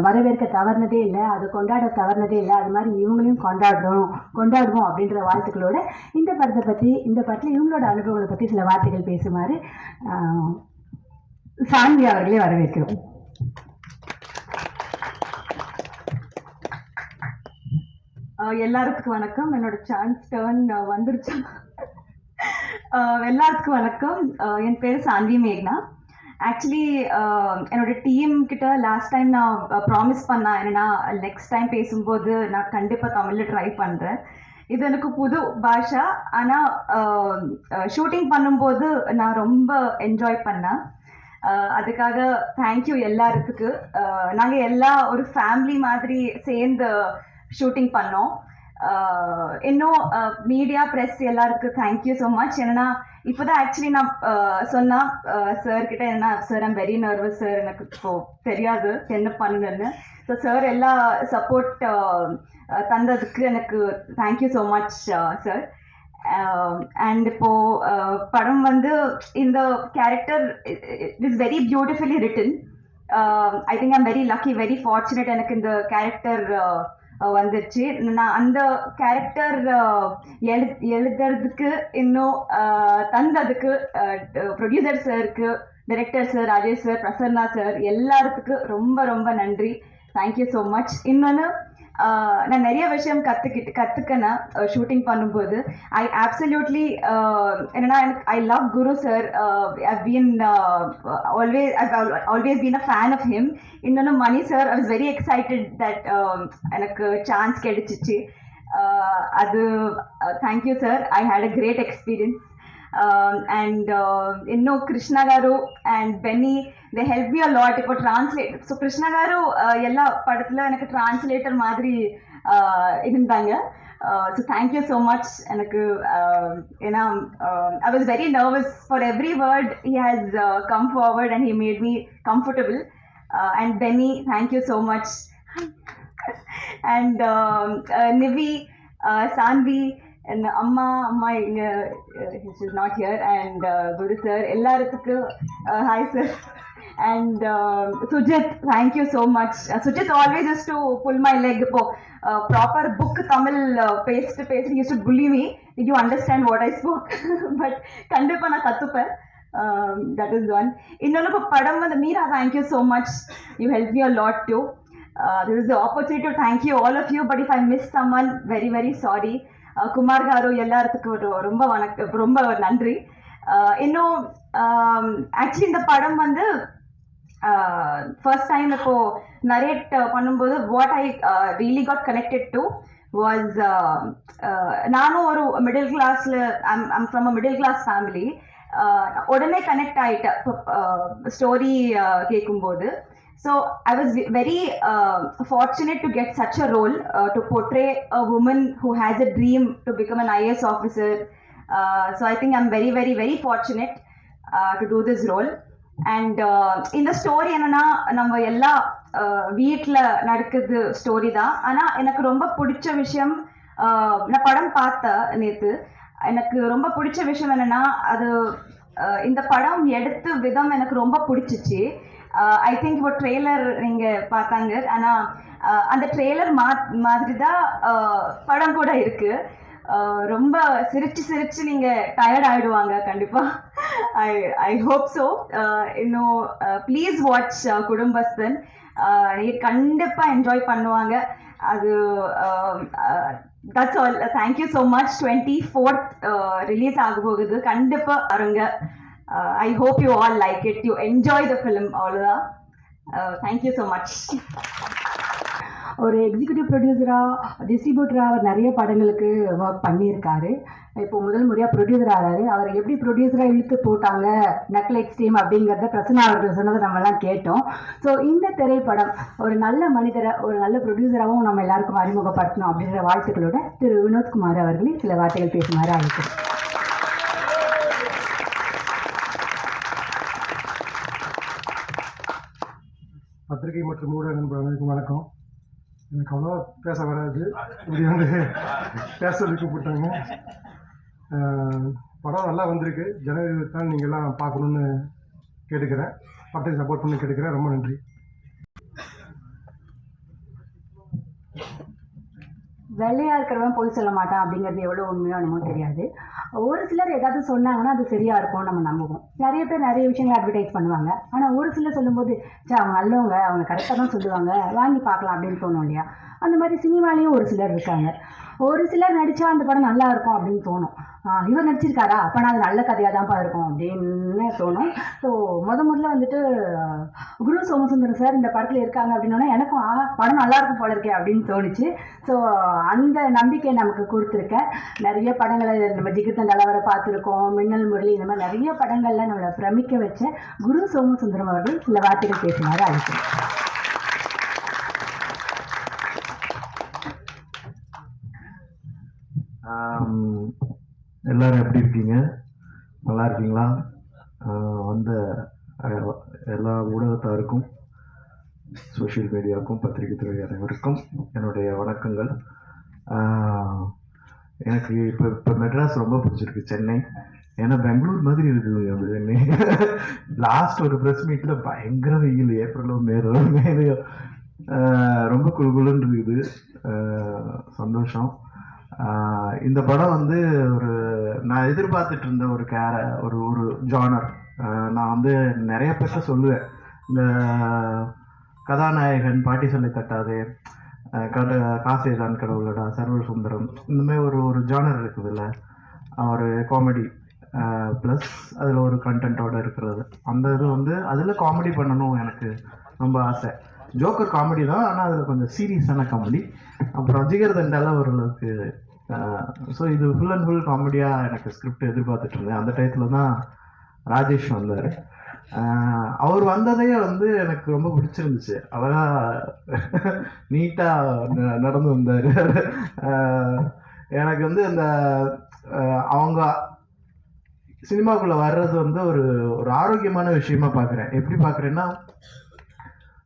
வரவேற்க தவறுனதே இல்லை, அது கொண்டாட தவறுனதே இல்லை. அது மாதிரி இவங்களையும் கொண்டாடுவோம் அப்படின்ற வாழ்த்துக்களோட இந்த படத்தில் இவங்களோட அனுபவங்களை பற்றி சில வார்த்தைகள் பேசுமாறு சாந்தி அவர்களே வரவேற்கிறோம். எல்லாருக்கும் வணக்கம். என்னோட சான்ஸ் டர்ன் வந்துருச்சு. எல்லாத்துக்கும் வணக்கம். என் பேர் சாந்தி மேக்னா. ஆக்சுவலி என்னோட டீம் கிட்ட லாஸ்ட் டைம் நான் ப்ராமிஸ் பண்ணேன், என்னன்னா நெக்ஸ்ட் டைம் பேசும்போது நான் கண்டிப்பாக தமிழில் ட்ரை பண்ணுறேன். இது எனக்கு புது பாஷா, ஆனால் ஷூட்டிங் பண்ணும்போது நான் ரொம்ப என்ஜாய் பண்ணேன். அதுக்காக தேங்க்யூ எல்லாத்துக்கு. நாங்கள் எல்லா ஒரு ஃபேமிலி மாதிரி சேர்ந்து ஷூட்டிங் பண்ணோம். இன்னும் மீடியா ப்ரெஸ் எல்லாருக்கும் தேங்க்யூ ஸோ மச். என்னன்னா இப்போதான் ஆக்சுவலி நான் சொன்னால் சார் கிட்ட, என்ன sir I'm very nervous sir, எனக்கு இப்போ தெரியாது என்ன பண்ணுன்னு. ஸோ சார் எல்லா சப்போர்ட் தந்ததுக்கு எனக்கு thank you so much sir. And இப்போ படம் வந்து இந்த character is very beautifully return. I think I'm very lucky, very fortunate. எனக்கு இந்த கேரக்டர் வந்துருச்சு. நான் அந்த கேரக்டர் எழுதுறதுக்கு இன்னும் தந்ததுக்கு ப்ரொடியூசர் சாருக்கு, director sir, Rajesh sir, Prasanna sir எல்லாத்துக்கு ரொம்ப ரொம்ப நன்றி. Thank you so much. இன்னொன்று, நான் நிறைய விஷயம் கற்றுக்கினேன் ஷூட்டிங் பண்ணும்போது. ஐ ஆப்சல்யூட்லி என்னன்னா, எனக்கு I love Guru sir. Always been a fan of him. இன்னொன்று Mani sir, I was very excited that எனக்கு சான்ஸ் கிடைச்சிச்சு. அது thank you sir. I had a great experience. And இன்னும் Krishna garu and Benny, they help me a lot. இப்போ translate, so Krishna garu எல்லா படத்தில் எனக்கு translator மாதிரி இருந்தாங்க. So thank you so much. எனக்கு ஏன்னா I was very nervous for every word. He has come forward and he made me comfortable. And Benny, thank you so much. And Nivi, Shanthi, and அம்மா இங்கே is not here. And Guru sir எல்லாத்துக்கும் hi sir. And Sujith, thank you so much. Sujith always use to pull my leg. இப்போ proper book Tamil பேசிட்டு use to bully me, did you understand what I spoke? But கண்டிப்பாக நான் கற்றுப்பேன். That is one. இன்னொன்று, இப்போ படம் வந்து Meera, thank you so much. You help me a lot too. This is the opportunity to thank you, all of you, but if I miss someone, very very sorry. Kumar garu எல்லாத்துக்கும் ரொம்ப நன்றி. இன்னும் ஆக்சுவலி இந்த படம் வந்து ஃபர்ஸ்ட் டைம் இப்போ நரேட் பண்ணும்போது what I really got connected to was, நானும் ஒரு மிடில் கிளாஸில், I'm from a middle class family. உடனே கனெக்ட் ஆகிட்டேன் ஸ்டோரி கேட்கும்போது. So I was very fortunate to get such a role, to portray a woman who has a dream to become an IAS officer. So I think I'm very very very fortunate to do this role. And in the story, என்னன்னா நம்ம எல்லா வீட்டில் நடக்குது story தான். ஆனால் எனக்கு ரொம்ப பிடிச்ச விஷயம், நான் படம் பார்த்தேன் நேற்று, எனக்கு ரொம்ப பிடிச்ச விஷயம் என்னன்னா, அது இந்த படம் எடுத்த விதம் எனக்கு ரொம்ப பிடிச்சிச்சு. ஐ திங்க் இப்போ ட்ரெய்லர் நீங்கள் பார்த்தாங்க, ஆனால் அந்த ட்ரெய்லர் மாதிரி தான் படம் கூட இருக்குது. ரொம்ப சிரிச்சு நீங்கள் டயர்ட் ஆகிடுவாங்க கண்டிப்பாக. I hope so. இன்னும் ப்ளீஸ் வாட்ச் குடும்பஸ்தன். நீங்கள் கண்டிப்பாக என்ஜாய் பண்ணுவாங்க. அது that's all. Thank you so much. 24th release ஆக போகுது, கண்டிப்பாக பாருங்க. I hope you all like it. You enjoy the film. Aula. Thank you so much. ஒரு எக்ஸிக்யூட்டிவ் ப்ரொடியூசராக, டிஸ்ட்ரிபியூட்டராக அவர் நிறைய படங்களுக்கு ஒர்க் பண்ணியிருக்காரு. இப்போ முதல் முறையாக ப்ரொடியூசர் ஆகிறாரு. அவர் எப்படி ப்ரொடியூசராக இழுத்து போட்டாங்க நக்கல் எக்ஸ்ட்ரீம் அப்படிங்கிறத பிரசன்னா அவர்கள் சொன்னதை நம்மலாம் கேட்டோம். ஸோ இந்த திரைப்படம் ஒரு நல்ல மனிதரை, ஒரு நல்ல ப்ரொடியூசராகவும் நம்ம எல்லாருக்கும் அறிமுகப்படுத்தணும் அப்படின்ற வாழ்த்துக்களோட திரு வினோத்குமார் அவர்களே சில வார்த்தைகள் பேசுமாறு அழைக்கிறேன். பத்திரிகை மற்றும் ஊடக நண்பர்களுக்கு வணக்கம். எனக்கு அவ்வளோவா பேச வராது, இப்படி வந்து பேச சொல்லிட்டு போட்டாங்க. படம் நல்லா வந்திருக்கு. ஜனவரி 24 நீங்கள் எல்லாம் பார்க்கணுன்னு கேட்டுக்கிறேன். படத்துக்கு சப்போர்ட் பண்ணி கேட்டுக்கிறேன். ரொம்ப நன்றி. வெள்ளையா இருக்கிறவன் பொய் சொல்ல மாட்டான் அப்படிங்கிறது எவ்வளோ உண்மையோ என்னமோ தெரியாது. ஒரு சிலர் ஏதாவது சொன்னாங்கன்னா அது சரியா இருக்கும் நம்ம நம்புவோம். நிறைய பேர் நிறைய விஷயங்களை அட்வர்டைஸ் பண்ணுவாங்க. ஆனால் ஒரு சிலர் சொல்லும்போது சே அவங்க நல்லவங்க, அவங்க கரெக்டாக தான் சொல்லுவாங்க, வாங்கி பார்க்கலாம் அப்படின்னு தோணும் இல்லையா? அந்த மாதிரி சினிமாலேயும் ஒரு சிலர் இருக்காங்க. ஒரு சிலர் நடித்தா அந்த படம் நல்லா இருக்கும் அப்படின்னு தோணும். இவர் நடிச்சிருக்காரா அப்போ அது நல்ல கதையாக தான்ப்பா இருக்கும் அப்படின்னு தோணும். ஸோ முதல்ல வந்துட்டு குரு சோமசுந்தரம் சார் இந்த படத்தில் இருக்காங்க அப்படின்னோடனே எனக்கும் படம் நல்லா இருக்கும் போல இருக்கே அப்படின்னு தோணுச்சு. ஸோ அந்த நம்பிக்கை நமக்கு கொடுத்துருக்க நிறைய படங்களை நம்ம ஜிகிர்தண்டால பார்த்துருக்கோம், மின்னல் முரளி, இந்த மாதிரி நிறைய படங்களில் நம்மளை பிரமிக்க வச்ச குரு சோமசுந்தரம் அவர்கள் சில வார்த்தைகள் பேசினாரு. அழைக்கிறேன். எல்லாரும் எப்படி இருக்கீங்க? நல்லா இருக்கீங்களா? வந்த எல்லா ஊடகத்தாருக்கும், சோஷியல் மீடியாவுக்கும், பத்திரிகை துறை அனைவருக்கும் என்னுடைய வணக்கங்கள். எனக்கு இப்போ மெட்ராஸ் ரொம்ப பிடிச்சிருக்கு, சென்னை. ஏன்னா பெங்களூர் மாதிரி இருக்குதுங்க அப்படி சென்னை. லாஸ்ட் ஒரு ப்ரெஸ் மீட்டில் பயங்கர வெயில், ஏப்ரலோ மேலையோ ரொம்ப குழுகுலுன்னு இருக்குது. சந்தோஷம். இந்த படம் வந்து நான் எதிர்பார்த்துட்டு இருந்த ஒரு ஜானர். நான் வந்து நிறைய பேர்த்த சொல்லுவேன், இந்த கதாநாயகன் பாட்டி சொல்லி தட்டாதே, காசேதான் கடவுளடா, சர்வர் சுந்தரம், இந்த மாதிரி ஒரு ஜானர் இருக்குதுல்ல, ஒரு காமெடி ப்ளஸ் அதில் ஒரு கண்டென்ட்டோட இருக்கிறது. அந்த இது வந்து அதில் காமெடி பண்ணணும் எனக்கு ரொம்ப ஆசை. ஜோக்கர் காமெடி தான், ஆனால் அதில் கொஞ்சம் சீரியஸான காமெடி. அப்புறம் ஜிகர்தண்டால ஓரளவுக்கு. ஸோ இது ஃபுல் அண்ட் ஃபுல் காமெடியாக எனக்கு ஸ்கிரிப்ட் எதிர்பார்த்துட்டு இருந்தேன். அந்த டயத்தில் தான் ராஜேஷ் வந்தார். அவர் வந்ததே வந்து எனக்கு ரொம்ப பிடிச்சிருந்துச்சு. அழகாக நீட்டாக நடந்து வந்தார். எனக்கு வந்து அந்த அவங்க சினிமாக்குள்ளே வர்றது வந்து ஒரு ஆரோக்கியமான விஷயமா பார்க்குறேன். எப்படி பார்க்குறேன்னா,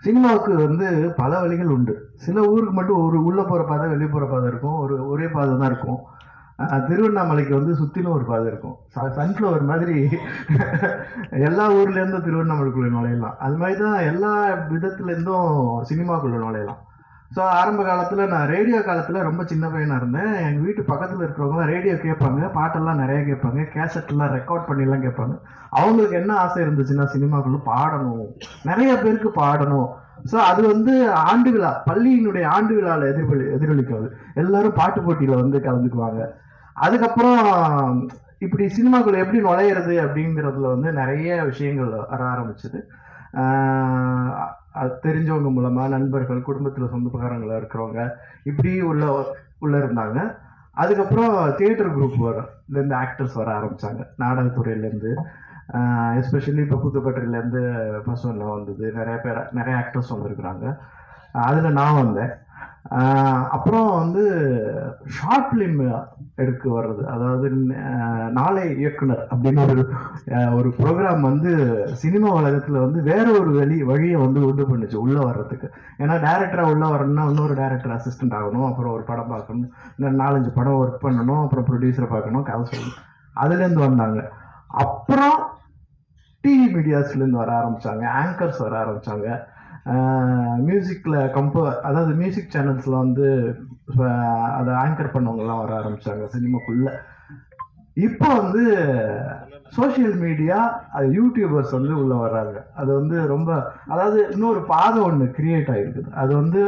சினிமாவுக்கு வந்து பல வழிகள் உண்டு. சில ஊருக்கு மட்டும் உள்ளே போகிற பாதை, வெளியே போகிற பாதை இருக்கும். ஒரே பாதை தான் இருக்கும். திருவண்ணாமலைக்கு வந்து சுற்றிலும் ஒரு பாதை இருக்கும். சன்ஃப்ளவர் மாதிரி எல்லா ஊர்லேருந்தும் திருவண்ணாமலைக்குள்ளே நுழையலாம். அது மாதிரி தான் எல்லா விதத்துலேருந்தும் சினிமாக்குள்ளே நுழையலாம். ஸோ ஆரம்ப காலத்தில், நான் ரேடியோ காலத்தில் ரொம்ப சின்ன பையனாக இருந்தேன். எங்கள் வீட்டு பக்கத்தில் இருக்கிறவங்களாம் ரேடியோ கேட்பாங்க, பாட்டெல்லாம் நிறைய கேட்பாங்க, கேசட்டெல்லாம் ரெக்கார்ட் பண்ணிலாம் கேட்பாங்க. அவங்களுக்கு என்ன ஆசை இருந்துச்சுன்னா சினிமாக்குள்ளே பாடணும், நிறைய பேருக்கு பாடணும். ஸோ அது வந்து ஆண்டு விழா, பள்ளியினுடைய ஆண்டு விழாவில் எதிரொலிக்காது. எல்லாரும் பாட்டு போட்டியில் வந்து கலந்துக்குவாங்க. அதுக்கப்புறம் இப்படி சினிமாக்குள்ளே எப்படி நுழையிறது அப்படிங்கிறதுல வந்து நிறைய விஷயங்கள் வர ஆரம்பிச்சுது. அது தெரிஞ்சவங்க மூலமாக, நண்பர்கள், குடும்பத்தில் சொந்தக்காரங்களாக இருக்கிறவங்க, இப்படி உள்ள இருந்தாங்க. அதுக்கப்புறம் தியேட்டர் குரூப் இதுலேருந்து ஆக்டர்ஸ் வர ஆரம்பித்தாங்க, நாடகத்துறையிலேருந்து. எஸ்பெஷலி இப்போ புதுக்கோட்டையிலேருந்து ஃபர்ஸ்ட் ஒன்று வந்தது. நிறைய ஆக்டர்ஸ் வந்திருக்கிறாங்க. அதில் நான் வந்தேன். அப்புறம் வந்து ஷார்ட் ஃபிலிம் எடுக்க வர்றது, அதாவது நாளை இயக்குனர் அப்படின்னு ஒரு ப்ரோக்ராம் வந்து சினிமா உலகத்தில் வந்து வேற ஒரு வழியை வந்து உண்டு பண்ணுச்சு உள்ளே வர்றதுக்கு. ஏன்னா டேரக்டராக உள்ளே வரணும்னா இன்னொரு டேரக்டர் அசிஸ்டன்ட் ஆகணும், அப்புறம் ஒரு படம் பார்க்கணும், இன்னும் 4-5 படம் ஒர்க் பண்ணணும், அப்புறம் ப்ரொடியூசரை பார்க்கணும், கதை சொல்லணும். அதுலேருந்து வந்தாங்க. அப்புறம் டிவி மீடியாஸ்லேருந்து வர ஆரம்பித்தாங்க, ஆங்கர்ஸ் வர ஆரம்பித்தாங்க. மியூசிக்கில் அதாவது மியூசிக் சேனல்ஸில் வந்து அதை ஆங்கர் பண்ணவங்கலாம் வர ஆரம்பித்தாங்க சினிமாக்குள்ளே. இப்போ வந்து சோஷியல் மீடியா, அது யூடியூபர்ஸ் வந்து உள்ளே வர்றாங்க. அது வந்து ரொம்ப, அதாவது இன்னொரு பாதை ஒன்று கிரியேட் ஆகிருக்குது. அது வந்து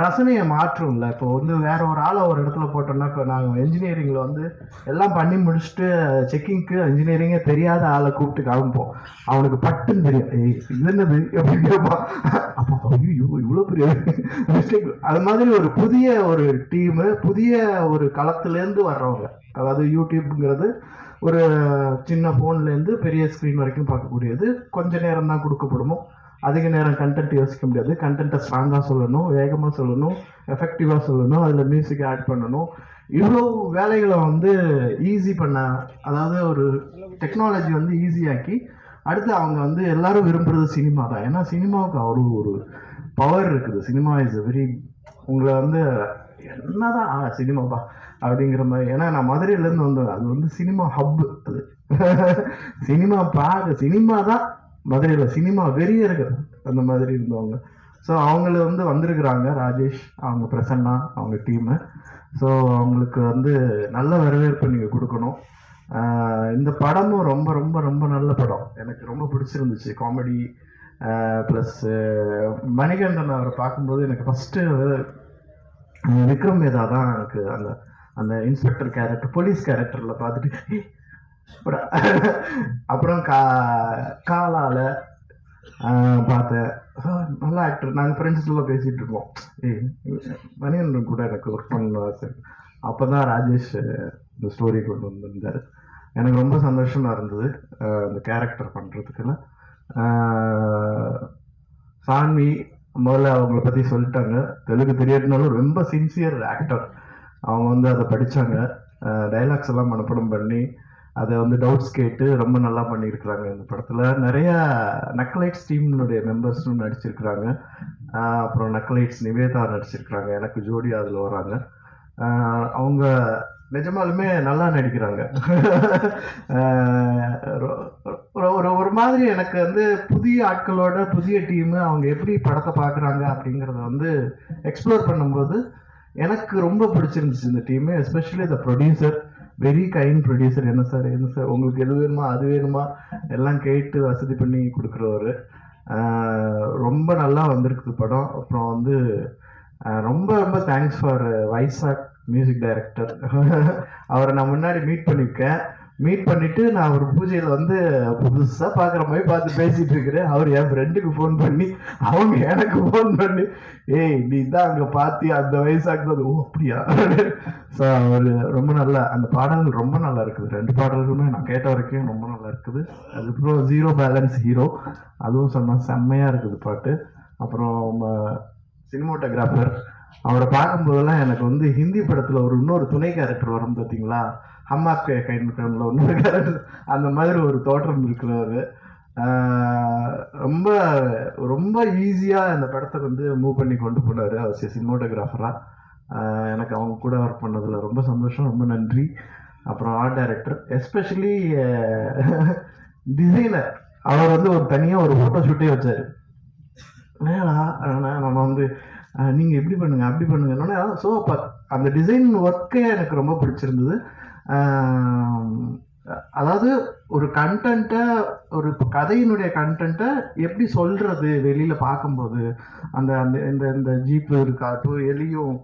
ரசனையை மாற்றும்ல. இப்போ வந்து வேற ஒரு ஆளை ஒரு இடத்துல போட்டோம்னா, இப்போ நாங்கள் என்ஜினியரிங்கில் வந்து எல்லாம் பண்ணி முடிச்சுட்டு செக்கிங்க்கு இன்ஜினியரிங்கே தெரியாத ஆளை கூப்பிட்டு காமிப்போம். அவனுக்கு பட்டுன்னு தெரியும், இது என்னது எப்படி கேட்பான். அப்போ ஐயோ இவ்வளோ பெரிய மிஸ்டேக். அது மாதிரி ஒரு புதிய ஒரு டீமு, புதிய ஒரு களத்துலேருந்து வர்றவங்க. அதாவது யூடியூப்ங்கிறது ஒரு சின்ன ஃபோன்லேருந்து பெரிய ஸ்க்ரீன் வரைக்கும் பார்க்கக்கூடியது. கொஞ்ச நேரம் தான் கொடுக்கப்படுமோ, அதிக நேரம் கண்டென்ட் யோசிக்க முடியாது. கண்டென்ட்டை ஸ்ட்ராங்காக சொல்லணும், வேகமாக சொல்லணும், எஃபெக்டிவாக சொல்லணும், அதில் மியூசிக் ஆட் பண்ணணும். இவ்வளோ வேலைகளை வந்து ஈஸி பண்ண, அதாவது ஒரு டெக்னாலஜி வந்து ஈஸியாக்கி, அடுத்து அவங்க வந்து எல்லாரும் விரும்புகிறது சினிமா தான். ஏன்னா சினிமாவுக்கு அவ்வளோ ஒரு பவர் இருக்குது. சினிமா இஸ் வெரி, உங்களை வந்து என்னதான் சினிமாப்பா அப்படிங்கிற மாதிரி. ஏன்னா நான் மதுரையிலேருந்து வந்தேன். அது வந்து சினிமா ஹப்பு. அது சினிமா தான் மதுரையில் சினிமா வெறியர்கள் அந்த மாதிரி இருந்தவங்க. ஸோ அவங்கள வந்து வந்திருக்கிறாங்க, ராஜேஷ், அவங்க பிரசன்னா, அவங்க டீமு. ஸோ அவங்களுக்கு வந்து நல்ல வரவேற்பு நீங்கள் கொடுக்கணும். இந்த படமும் ரொம்ப ரொம்ப ரொம்ப நல்ல படம், எனக்கு ரொம்ப பிடிச்சிருந்துச்சு. காமெடி ப்ளஸ் மணிகண்டன் அவரை பார்க்கும்போது எனக்கு ஃபஸ்ட்டு விக்ரம் வேதா தான் எனக்கு அந்த அந்த இன்ஸ்பெக்டர் கேரக்டர், போலீஸ் கேரக்டரில் பார்த்துட்டு அப்புறம் காலால பார்த்தேன். நல்ல ஆக்டர். நாங்கள் ஃப்ரெண்ட்ஸ்லாம் பேசிகிட்டு இருக்கோம், மணிகண்டன் கூட எனக்கு ஒர்க் பண்ண சரி. அப்போ தான் ராஜேஷ் இந்த ஸ்டோரி கொண்டு வந்திருந்தார். எனக்கு ரொம்ப சந்தோஷமாக இருந்தது அந்த கேரக்டர் பண்ணுறதுக்குன்னு. சான்வி முதல்ல அவங்கள பற்றி சொல்லிட்டாங்க. தெலுங்கு தெரியாதுனாலும் ரொம்ப சின்சியர் ஆக்டர். அவங்க வந்து அதை படித்தாங்க, டைலாக்ஸ் எல்லாம் மனப்படம் பண்ணி அதை வந்து டவுட்ஸ் கேட்டு ரொம்ப நல்லா பண்ணியிருக்கிறாங்க. இந்த படத்தில் நிறையா நக்கலைட்ஸ் டீம்னுடைய மெம்பர்ஸும் நடிச்சிருக்கிறாங்க. அப்புறம் நக்கலைட்ஸ் நிவேதா நடிச்சிருக்கிறாங்க, எனக்கு ஜோடி அதில் வராங்க. அவங்க நிஜமாலுமே நல்லா நடிக்கிறாங்க. ஒரு மாதிரி எனக்கு வந்து புதிய ஆட்களோட புதிய டீமு அவங்க எப்படி படத்தை பார்க்குறாங்க அப்படிங்கிறத வந்து எக்ஸ்ப்ளோர் பண்ணும்போது எனக்கு ரொம்ப பிடிச்சிருந்துச்சு இந்த team. Especially the producer, very kind producer. என்ன சார் உங்களுக்கு எது வேணுமா அது வேணுமா எல்லாம் கேட்டு வசதி பண்ணி கொடுக்குறவர். ரொம்ப நல்லா வந்திருக்குது படம். அப்புறம் வந்து ரொம்ப ரொம்ப thanks for Vaisakh music director. அவரை நான் முன்னாடி மீட் பண்ணிட்டு நான் ஒரு பூஜையில் வந்து புதுசாக பார்க்குற மாதிரி பார்த்து பேசிகிட்டு இருக்கிறேன். அவர் என் ஃப்ரெண்டுக்கு ஃபோன் பண்ணி அவங்க எனக்கு ஃபோன் பண்ணி, ஏய் நீ தான் அங்கே பார்த்தி அந்த வயசாக்குறது, ஓ அப்படியா. ஸோ அவர் ரொம்ப நல்லா, அந்த பாடல்கள் ரொம்ப நல்லா இருக்குது. 2 பாடல்களுமே நான் கேட்ட வரைக்கும் ரொம்ப நல்லா இருக்குது. அதுக்கப்புறம் ஜீரோ பேலன்ஸ் ஹீரோ, அதுவும் சொன்னால் செம்மையாக இருக்குது பாட்டு. அப்புறம் சினிமோட்டோகிராஃபர், அவரை பார்க்கும்போதெல்லாம் எனக்கு வந்து ஹிந்தி படத்தில் இன்னொரு துணை கேரக்டர் வரும் பார்த்தீங்களா, ஹம்மாக்கே கைண்டில் இன்னொரு கேரக்டர், அந்த மாதிரி ஒரு தோற்றம் இருக்கிறாரு. ரொம்ப ரொம்ப ஈஸியாக இந்த படத்தை வந்து மூவ் பண்ணி கொண்டு போனார் அவர் சினிமோட்டோகிராஃபராக. எனக்கு அவங்க கூட ஒர்க் பண்ணதில் ரொம்ப சந்தோஷம், ரொம்ப நன்றி. அப்புறம் ஆர்ட் டைரக்டர், எஸ்பெஷலி டிசைனர், அவர் வந்து ஒரு தனியாக ஒரு ஃபோட்டோ ஷூட்டே வச்சார். நம்ம வந்து நீங்கள் எப்படி பண்ணுங்க அப்படி பண்ணுங்கன்னா, ஸோ அந்த டிசைன் ஒர்க்கே எனக்கு ரொம்ப பிடிச்சிருந்தது. அதாவது ஒரு கண்டென்ட்டை, ஒரு கதையினுடைய கண்டென்ட்டை எப்படி சொல்கிறது வெளியில் பார்க்கும்போது, அந்த அந்த இந்த இந்த ஜீப்பு இருக்காட்டும், எலியும்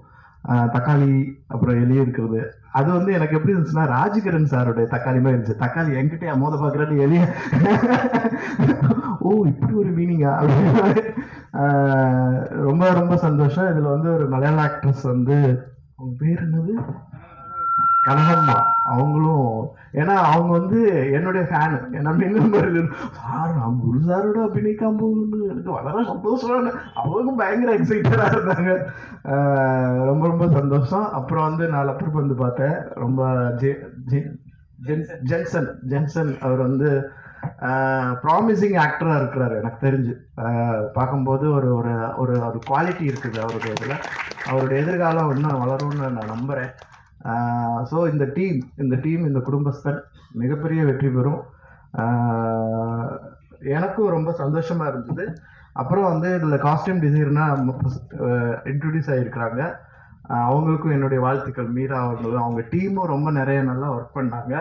தக்காளி அப்புறம் எலியும் இருக்கிறது, அது வந்து எனக்கு எப்படி இருந்துச்சுன்னா ராஜகிரண் சாருடைய தக்காளி மாதிரி இருந்துச்சு. தக்காளி என்கிட்ட மோத பார்க்குறது எலிய, ஓ இப்படி ஒரு மீனிங்கா அப்படின்னு. ரொம்ப ரொம்ப சந்தோஷம். இதில் வந்து ஒரு மலையாள ஆக்ட்ரஸ் வந்து, அவங்க பேர் என்னது, கனகம்மா, அவங்களும், ஏன்னா அவங்க வந்து என்னுடைய ஃபேனு. ஏன்னா சார் நான் குரு சாரோட அபிநயிக்காம போகணுன்னு எனக்கு வளர சந்தோஷம். அவங்களும் பயங்கர எக்ஸைட்டடாக இருந்தாங்க. ரொம்ப ரொம்ப சந்தோஷம். அப்புறம் வந்து 4 அப்புறம் வந்து பார்த்தேன். ரொம்ப ஜென்சன் அவர் வந்து ப்ராமிசிங் ஆக்டராக இருக்கிறாரு எனக்கு தெரிஞ்சு. பார்க்கும்போது ஒரு ஒரு ஒரு ஒரு குவாலிட்டி இருக்குது அவருடைய இதில். அவருடைய எதிர்காலம் இன்னும் வளரும்னு நான் நம்புகிறேன். ஸோ இந்த டீம் இந்த குடும்பஸ்தன் மிகப்பெரிய வெற்றி பெறும். எனக்கும் ரொம்ப சந்தோஷமாக இருந்தது. அப்புறம் வந்து இதில் காஸ்டியூம் டிசைனர்னால் இன்ட்ரடியூஸ் ஆகியிருக்கிறாங்க. அவங்களுக்கும் என்னுடைய வாழ்த்துக்கள். மீரா அவங்களும் அவங்க டீமும் ரொம்ப நிறைய நல்லா ஒர்க் பண்ணாங்க.